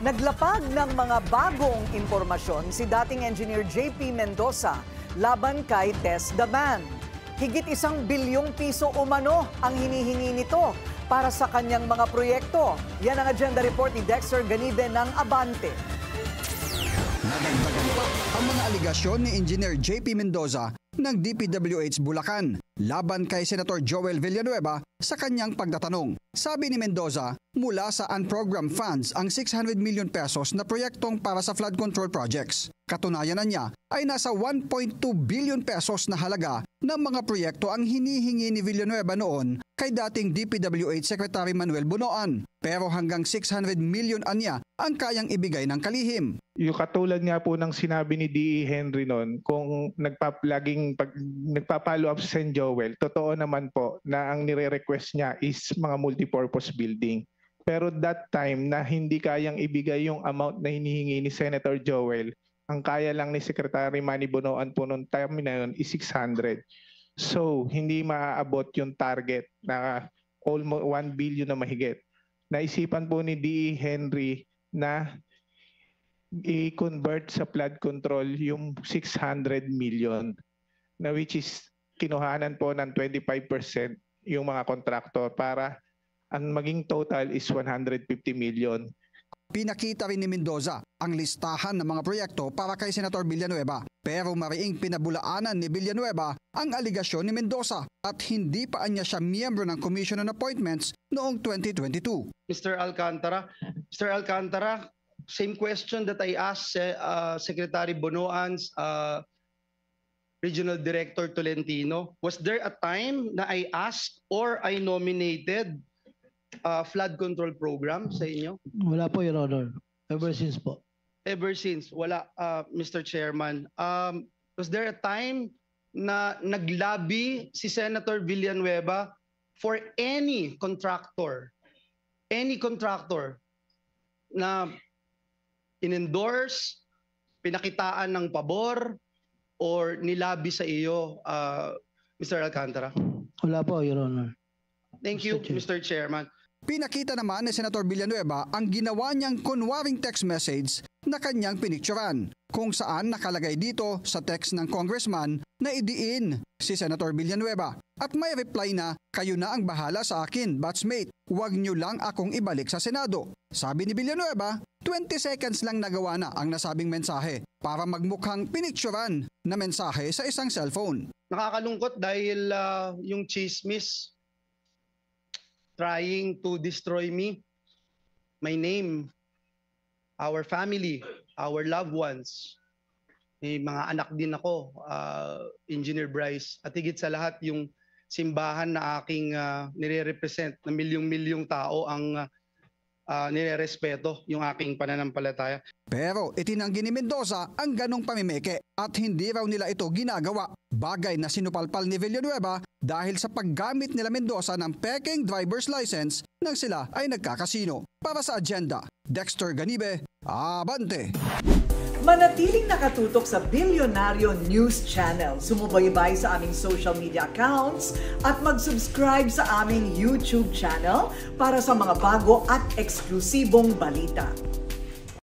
Naglapag ng mga bagong impormasyon si dating engineer JP Mendoza laban kay Tess Daman. Higit 1 bilyong piso umano ang hinihingi nito para sa kanyang mga proyekto. Yan ang agenda report ni Dexter Ganibe ng Abante. Nadagdagan pa ang mga aligasyon ni Engineer JP Mendoza ng DPWH Bulacan laban kay Senator Joel Villanueva sa kanyang pagtatanong. Sabi ni Mendoza, mula sa unprogrammed funds ang 600 million pesos na proyektong para sa flood control projects. Katunayan na niya ay nasa 1.2 billion pesos na halaga ng mga proyekto ang hinihingi ni Villanueva noon kay dating DPWH Secretary Manuel Bunoan. Pero hanggang 600 million anya ang kayang ibigay ng kalihim. Yung katulad nga po ng sinabi ni D.E. Henry noon, kung nagpa-follow up si Sen. Joel, totoo naman po na ang nire-request niya is mga multipurpose building. Pero that time na hindi kayang ibigay yung amount na hinihingi ni Senator Joel, ang kaya lang ni Secretary Manny Bunoan po noong time na yun is 600. So, hindi maaabot yung target na almost 1 billion na mahigit. Naisipan po ni D.E. Henry na i-convert sa flood control yung 600 million na which is kinuhanan po ng 25% yung mga kontraktor para ang maging total is 150 million. Pinakita rin ni Mendoza ang listahan ng mga proyekto para kay Senator Villanueva. Pero mariing pinabulaanan ni Villanueva ang aligasyon ni Mendoza at hindi pa niya siya miyembro ng Commission on Appointments noong 2022. Mr. Alcantara, same question that I asked Secretary Bunoan's Regional Director Tolentino. Was there a time na I asked or I nominated flood control program sa inyo? Wala po, Your Honor. Ever since po. Ever since? Wala, Mr. Chairman. Was there a time na naglabi si Senator Villanueva for any contractor na in-endorse, pinakitaan ng pabor, or nilabi sa iyo, Mr. Alcantara? Wala po, Your Honor. Thank you, Mr. Chairman. Pinakita naman ni Senator Villanueva ang ginawa niyang kunwaring text message na kanyang pinicturan, kung saan nakalagay dito sa text ng congressman na idiin si Senator Villanueva. At may reply na, kayo na ang bahala sa akin, batchmate. Huwag niyo lang akong ibalik sa Senado. Sabi ni Villanueva, 20 seconds lang nagawa na ang nasabing mensahe para magmukhang pinicturan na mensahe sa isang cellphone. Nakakalungkot dahil yung chismis trying to destroy me, my name, our family, our loved ones. May mga anak din ako, Engineer Bryce, at higit sa lahat yung simbahan na aking nire-represent na milyong-milyong tao ang nire-respeto yung aking pananampalataya. Pero itinanggi ni Mendoza ang ganong pamimeke at hindi raw nila ito ginagawa. Bagay na sinupalpal ni Villanueva dahil sa paggamit nila Mendoza ng peking driver's license nang sila ay nagkakasino. Para sa agenda, Dexter Ganibe, Abante. Manatiling nakatutok sa Bilyonaryo News Channel. Sumubaybay sa aming social media accounts at mag-subscribe sa aming YouTube channel para sa mga bago at eksklusibong balita.